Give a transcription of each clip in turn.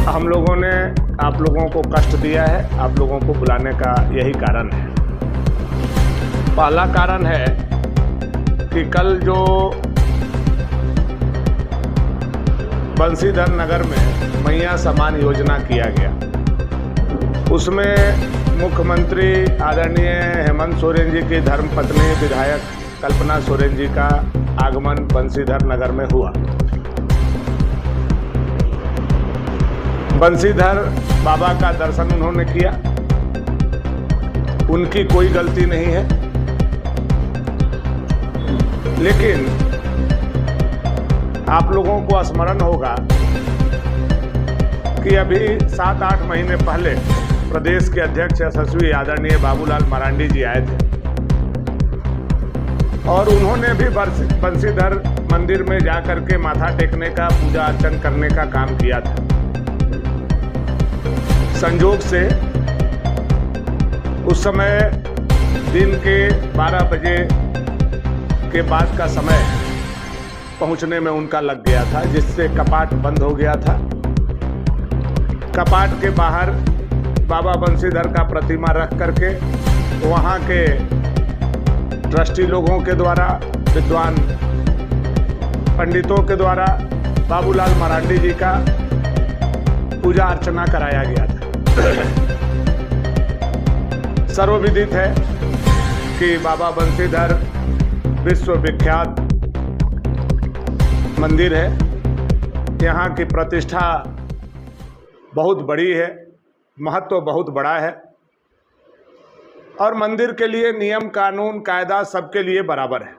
हम लोगों ने आप लोगों को कष्ट दिया है, आप लोगों को बुलाने का यही कारण है। पहला कारण है कि कल जो बंसीधर नगर में मैया सम्मान योजना किया गया, उसमें मुख्यमंत्री आदरणीय हेमंत सोरेन जी की धर्मपत्नी विधायक कल्पना सोरेन जी का आगमन बंसीधर नगर में हुआ। बंसीधर बाबा का दर्शन उन्होंने किया, उनकी कोई गलती नहीं है। लेकिन आप लोगों को स्मरण होगा कि अभी 7-8 महीने पहले प्रदेश के अध्यक्ष यशस्वी आदरणीय बाबूलाल मरांडी जी आए थे और उन्होंने भी बंसीधर मंदिर में जाकर के माथा टेकने का, पूजा अर्चन करने का काम किया था। संयोग से उस समय दिन के 12 बजे के बाद का समय पहुंचने में उनका लग गया था, जिससे कपाट बंद हो गया था। कपाट के बाहर बाबा बंसीधर का प्रतिमा रख करके वहां के ट्रस्टी लोगों के द्वारा, विद्वान पंडितों के द्वारा बाबूलाल मरांडी जी का पूजा अर्चना कराया गया था। सर्वविदित है कि बाबा बंसीधर विश्वविख्यात मंदिर है। यहाँ की प्रतिष्ठा बहुत बड़ी है, महत्व बहुत बड़ा है और मंदिर के लिए नियम कानून कायदा सबके लिए बराबर है।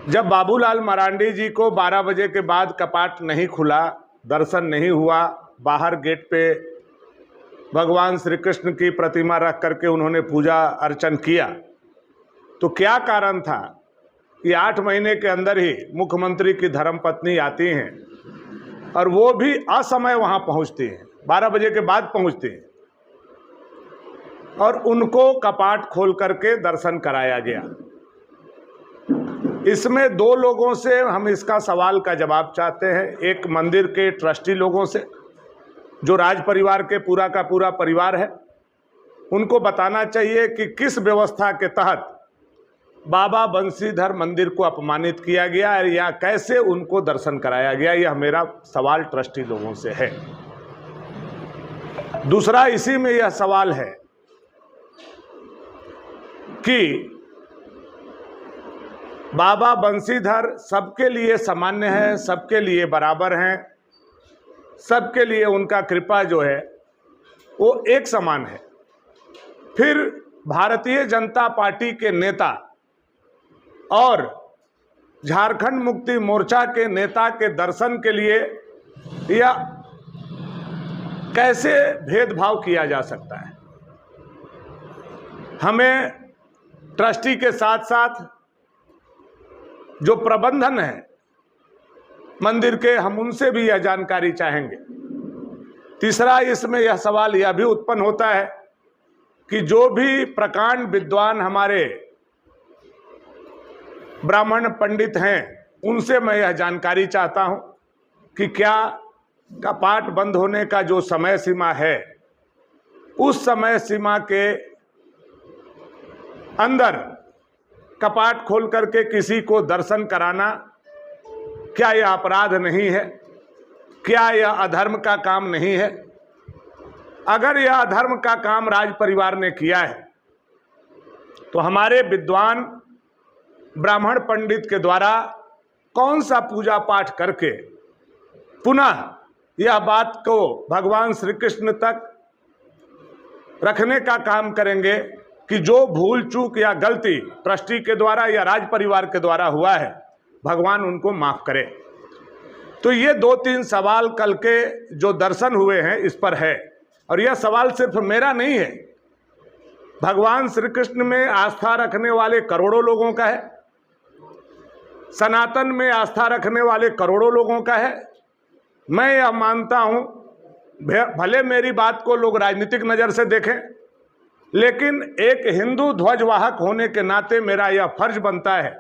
जब बाबूलाल मरांडी जी को 12 बजे के बाद कपाट नहीं खुला, दर्शन नहीं हुआ, बाहर गेट पे भगवान श्री कृष्ण की प्रतिमा रख करके उन्होंने पूजा अर्चन किया, तो क्या कारण था कि 8 महीने के अंदर ही मुख्यमंत्री की धर्मपत्नी आती हैं और वो भी असमय वहां पहुंचती हैं, 12 बजे के बाद पहुंचती हैं और उनको कपाट खोल करके दर्शन कराया गया। इसमें 2 लोगों से हम इसका सवाल का जवाब चाहते हैं। एक मंदिर के ट्रस्टी लोगों से, जो राज परिवार के पूरा का पूरा परिवार है, उनको बताना चाहिए कि किस व्यवस्था के तहत बाबा बंसीधर मंदिर को अपमानित किया गया या कैसे उनको दर्शन कराया गया। यह मेरा सवाल ट्रस्टी लोगों से है। दूसरा इसी में यह सवाल है कि बाबा बंसीधर सबके लिए सामान्य है, सबके लिए बराबर हैं, सबके लिए उनका कृपा जो है वो एक समान है। फिर भारतीय जनता पार्टी के नेता और झारखंड मुक्ति मोर्चा के नेता के दर्शन के लिए यह कैसे भेदभाव किया जा सकता है। हमें ट्रस्टी के साथ साथ जो प्रबंधन है मंदिर के, हम उनसे भी यह जानकारी चाहेंगे। तीसरा इसमें यह सवाल यह भी उत्पन्न होता है कि जो भी प्रकांड विद्वान हमारे ब्राह्मण पंडित हैं, उनसे मैं यह जानकारी चाहता हूं कि क्या कपाट बंद होने का जो समय सीमा है, उस समय सीमा के अंदर कपाट खोल करके किसी को दर्शन कराना, क्या यह अपराध नहीं है? क्या यह अधर्म का काम नहीं है? अगर यह अधर्म का काम राज परिवार ने किया है तो हमारे विद्वान ब्राह्मण पंडित के द्वारा कौन सा पूजा पाठ करके पुनः यह बात को भगवान श्री कृष्ण तक रखने का काम करेंगे कि जो भूल चूक या गलती ट्रस्टी के द्वारा या राज परिवार के द्वारा हुआ है, भगवान उनको माफ करे। तो ये 2-3 सवाल कल के जो दर्शन हुए हैं इस पर है, और यह सवाल सिर्फ मेरा नहीं है, भगवान श्री कृष्ण में आस्था रखने वाले करोड़ों लोगों का है, सनातन में आस्था रखने वाले करोड़ों लोगों का है। मैं यह मानता हूं, भले मेरी बात को लोग राजनीतिक नज़र से देखें, लेकिन एक हिंदू ध्वजवाहक होने के नाते मेरा यह फर्ज बनता है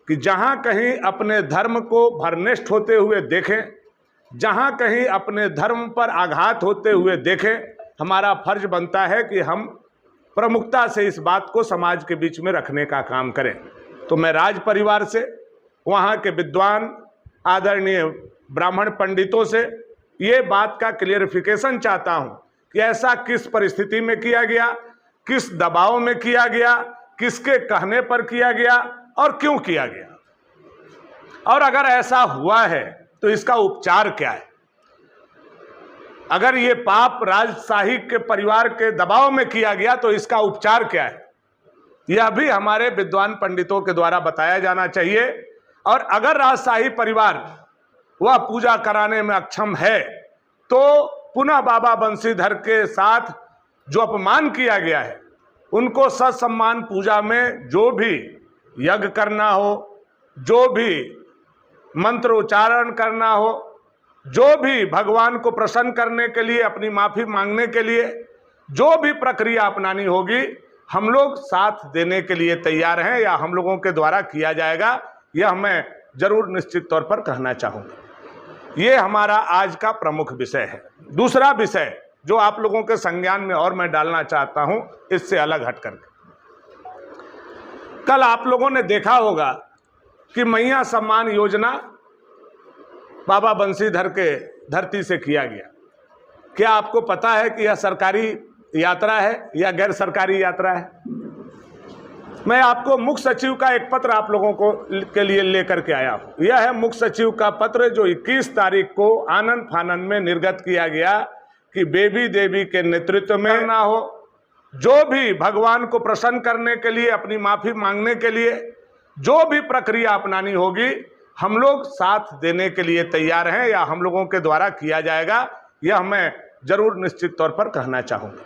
कि जहां कहीं अपने धर्म को भरनिष्ठ होते हुए देखें, जहां कहीं अपने धर्म पर आघात होते हुए देखें, हमारा फर्ज बनता है कि हम प्रमुखता से इस बात को समाज के बीच में रखने का काम करें। तो मैं राज परिवार से, वहाँ के विद्वान आदरणीय ब्राह्मण पंडितों से ये बात का क्लियरिफिकेशन चाहता हूँ कि ऐसा किस परिस्थिति में किया गया, किस दबाव में किया गया, किसके कहने पर किया गया और क्यों किया गया, और अगर ऐसा हुआ है तो इसका उपचार क्या है। अगर ये पाप राजशाही के परिवार के दबाव में किया गया तो इसका उपचार क्या है, यह भी हमारे विद्वान पंडितों के द्वारा बताया जाना चाहिए। और अगर राजशाही परिवार वह पूजा कराने में अक्षम है तो पुनः बाबा बंशीधर के साथ जो अपमान किया गया है, उनको सत्सम्मान पूजा में जो भी यज्ञ करना हो, जो भी मंत्र उच्चारण करना हो, जो भी भगवान को प्रसन्न करने के लिए, अपनी माफी मांगने के लिए जो भी प्रक्रिया अपनानी होगी, हम लोग साथ देने के लिए तैयार हैं या हम लोगों के द्वारा किया जाएगा, यह मैं जरूर निश्चित तौर पर कहना चाहूँगा। ये हमारा आज का प्रमुख विषय है। दूसरा विषय जो आप लोगों के संज्ञान में और मैं डालना चाहता हूं, इससे अलग हट करके, कल आप लोगों ने देखा होगा कि मैया सम्मान योजना बाबा बंशीधर के धरती से किया गया। क्या आपको पता है कि यह सरकारी यात्रा है या गैर सरकारी यात्रा है? मैं आपको मुख्य सचिव का एक पत्र आप लोगों को के लिए लेकर के आया हूं। यह है मुख्य सचिव का पत्र जो 21 तारीख को आनन फानन में निर्गत किया गया कि बेबी देवी के नेतृत्व में ना हो, जो भी भगवान को प्रसन्न करने के लिए, अपनी माफी मांगने के लिए जो भी प्रक्रिया अपनानी होगी, हम लोग साथ देने के लिए तैयार हैं या हम लोगों के द्वारा किया जाएगा, यह मैं जरूर निश्चित तौर पर कहना चाहूँगा।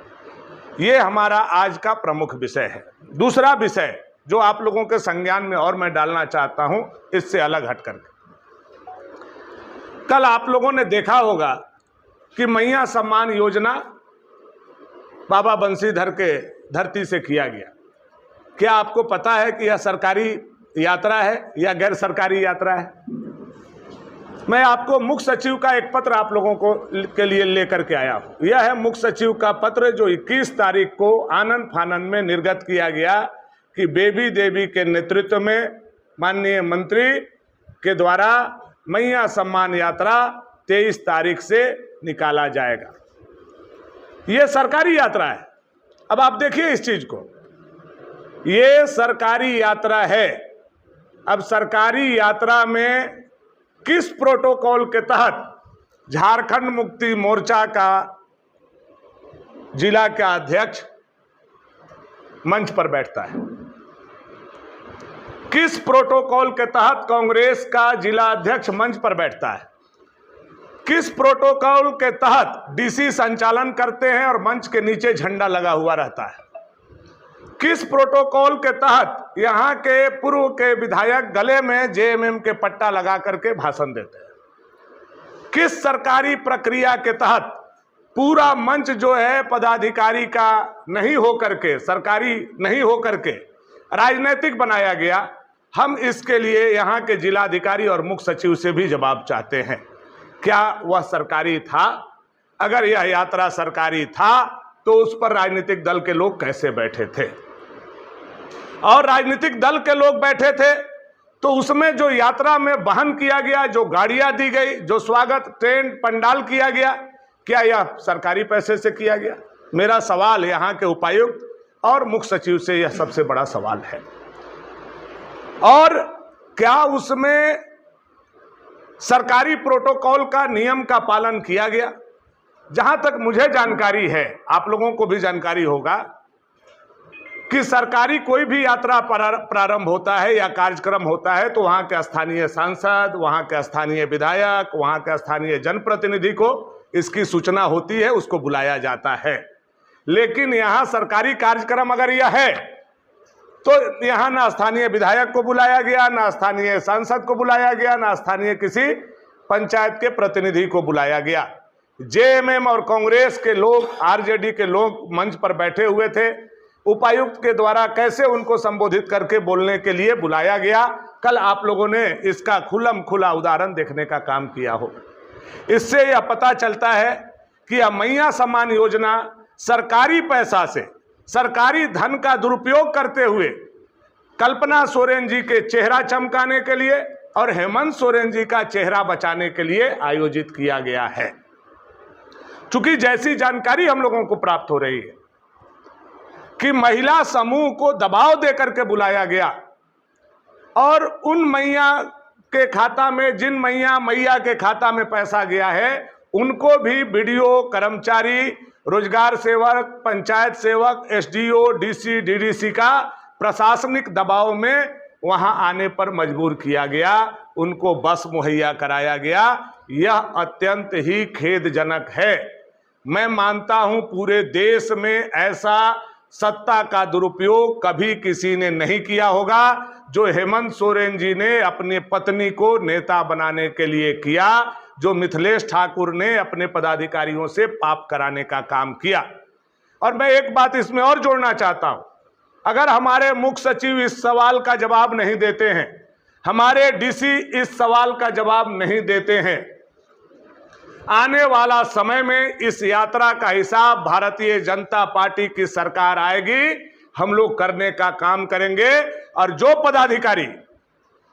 ये हमारा आज का प्रमुख विषय है। दूसरा विषय जो आप लोगों के संज्ञान में और मैं डालना चाहता हूं, इससे अलग हट करके, कल आप लोगों ने देखा होगा कि मैया सम्मान योजना बाबा बंशीधर के धरती से किया गया। क्या आपको पता है कि यह सरकारी यात्रा है या गैर सरकारी यात्रा है? मैं आपको मुख्य सचिव का एक पत्र आप लोगों को के लिए लेकर के आया हूं। यह है मुख्य सचिव का पत्र जो 21 तारीख को आनन फानन में निर्गत किया गया कि बेबी देवी के नेतृत्व में माननीय मंत्री के द्वारा मैया सम्मान यात्रा 23 तारीख से निकाला जाएगा। यह सरकारी यात्रा है। अब आप देखिए इस चीज को, ये सरकारी यात्रा है। अब सरकारी यात्रा में किस प्रोटोकॉल के तहत झारखंड मुक्ति मोर्चा का जिला का अध्यक्ष मंच पर बैठता है? किस प्रोटोकॉल के तहत कांग्रेस का जिला अध्यक्ष मंच पर बैठता है? किस प्रोटोकॉल के तहत डीसी संचालन करते हैं और मंच के नीचे झंडा लगा हुआ रहता है? किस प्रोटोकॉल के तहत यहाँ के पूर्व के विधायक गले में जेएमएम के पट्टा लगा करके भाषण देते हैं? किस सरकारी प्रक्रिया के तहत पूरा मंच जो है पदाधिकारी का नहीं हो करके, सरकारी नहीं हो करके राजनीतिक बनाया गया? हम इसके लिए यहाँ के जिलाधिकारी और मुख्य सचिव से भी जवाब चाहते हैं। क्या वह सरकारी था? अगर यह यात्रा सरकारी था तो उस पर राजनीतिक दल के लोग कैसे बैठे थे? और राजनीतिक दल के लोग बैठे थे तो उसमें जो यात्रा में वहन किया गया, जो गाड़ियां दी गई, जो स्वागत टेंट पंडाल किया गया, क्या यह सरकारी पैसे से किया गया? मेरा सवाल यहाँ के उपायुक्त और मुख्य सचिव से यह सबसे बड़ा सवाल है। और क्या उसमें सरकारी प्रोटोकॉल का नियम का पालन किया गया? जहां तक मुझे जानकारी है, आप लोगों को भी जानकारी होगा कि सरकारी कोई भी यात्रा प्रारंभ होता है या कार्यक्रम होता है तो वहां के स्थानीय सांसद, वहां के स्थानीय विधायक, वहां के स्थानीय जनप्रतिनिधि को इसकी सूचना होती है, उसको बुलाया जाता है। लेकिन यहाँ सरकारी कार्यक्रम अगर यह है तो यहाँ ना स्थानीय विधायक को बुलाया गया, ना स्थानीय सांसद को बुलाया गया, ना स्थानीय किसी पंचायत के प्रतिनिधि को बुलाया गया। जेएमएम और कांग्रेस के लोग, आरजेडी के लोग मंच पर बैठे हुए थे। उपायुक्त के द्वारा कैसे उनको संबोधित करके बोलने के लिए बुलाया गया, कल आप लोगों ने इसका खुला उदाहरण देखने का काम किया हो। इससे यह पता चलता है कि यह मैया सम्मान योजना सरकारी पैसा से, सरकारी धन का दुरुपयोग करते हुए कल्पना सोरेन जी के चेहरा चमकाने के लिए और हेमंत सोरेन जी का चेहरा बचाने के लिए आयोजित किया गया है। चूंकि जैसी जानकारी हम लोगों को प्राप्त हो रही है कि महिला समूह को दबाव देकर के बुलाया गया और उन मैया के खाता में, जिन मैया के खाता में पैसा गया है, उनको भी बीडीओ, कर्मचारी, रोजगार सेवक, पंचायत सेवक, एसडीओ, डीसी, डीडीसी का प्रशासनिक दबाव में वहां आने पर मजबूर किया गया, उनको बस मुहैया कराया गया। यह अत्यंत ही खेदजनक है। मैं मानता हूं पूरे देश में ऐसा सत्ता का दुरुपयोग कभी किसी ने नहीं किया होगा जो हेमंत सोरेन जी ने अपनी पत्नी को नेता बनाने के लिए किया, जो मिथिलेश ठाकुर ने अपने पदाधिकारियों से पाप कराने का काम किया। और मैं एक बात इसमें और जोड़ना चाहता हूं, अगर हमारे मुख्य सचिव इस सवाल का जवाब नहीं देते हैं, हमारे डीसी इस सवाल का जवाब नहीं देते हैं, आने वाला समय में इस यात्रा का हिसाब भारतीय जनता पार्टी की सरकार आएगी, हम लोग करने का काम करेंगे। और जो पदाधिकारी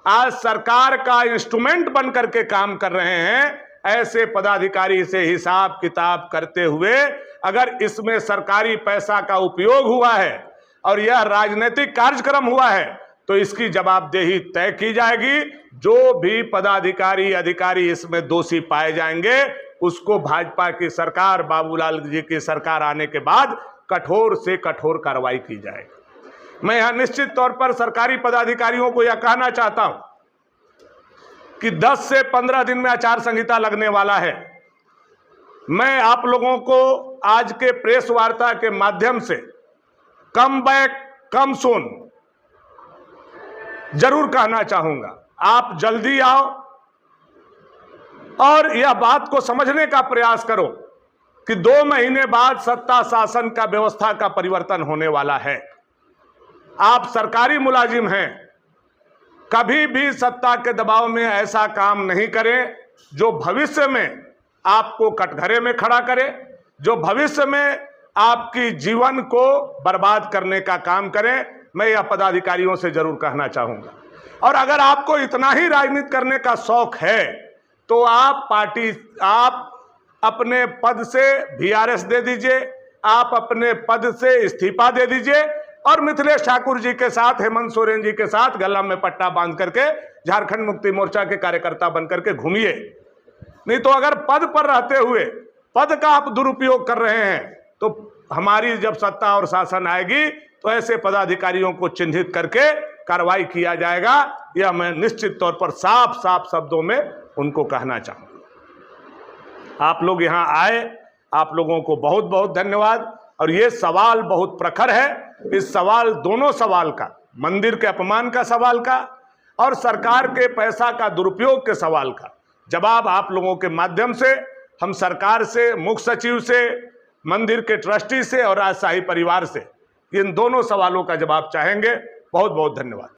आज सरकार का इंस्ट्रूमेंट बन करके काम कर रहे हैं, ऐसे पदाधिकारी से हिसाब किताब करते हुए अगर इसमें सरकारी पैसा का उपयोग हुआ है और यह राजनीतिक कार्यक्रम हुआ है तो इसकी जवाबदेही तय की जाएगी। जो भी पदाधिकारी अधिकारी इसमें दोषी पाए जाएंगे उसको भाजपा की सरकार, बाबूलाल जी की सरकार आने के बाद कठोर से कठोर कार्रवाई की जाएगी। मैं यहां निश्चित तौर पर सरकारी पदाधिकारियों को यह कहना चाहता हूं कि 10 से 15 दिन में आचार संहिता लगने वाला है। मैं आप लोगों को आज के प्रेस वार्ता के माध्यम से कम बैक कम सुन जरूर कहना चाहूंगा। आप जल्दी आओ और यह बात को समझने का प्रयास करो कि 2 महीने बाद सत्ता शासन का व्यवस्था का परिवर्तन होने वाला है। आप सरकारी मुलाजिम हैं, कभी भी सत्ता के दबाव में ऐसा काम नहीं करें जो भविष्य में आपको कटघरे में खड़ा करे, जो भविष्य में आपकी जीवन को बर्बाद करने का काम करें। मैं यह पदाधिकारियों से जरूर कहना चाहूंगा। और अगर आपको इतना ही राजनीति करने का शौक है तो आप अपने पद से वीआरएस दे दीजिए, आप अपने पद से इस्तीफा दे दीजिए और मिथिलेश ठाकुर जी के साथ, हेमंत सोरेन जी के साथ गला में पट्टा बांध करके झारखंड मुक्ति मोर्चा के कार्यकर्ता बन करके घूमिए। नहीं तो अगर पद पर रहते हुए पद का आप दुरुपयोग कर रहे हैं तो हमारी जब सत्ता और शासन आएगी तो ऐसे पदाधिकारियों को चिन्हित करके कार्रवाई किया जाएगा। यह मैं निश्चित तौर पर साफ साफ शब्दों में उनको कहना चाहूंगा। आप लोग यहां आए, आप लोगों को बहुत बहुत धन्यवाद। और ये सवाल बहुत प्रखर है। इस सवाल, दोनों सवाल का, मंदिर के अपमान का सवाल का और सरकार के पैसा का दुरुपयोग के सवाल का जवाब आप लोगों के माध्यम से हम सरकार से, मुख्य सचिव से, मंदिर के ट्रस्टी से और राजशाही परिवार से इन दोनों सवालों का जवाब चाहेंगे। बहुत बहुत धन्यवाद।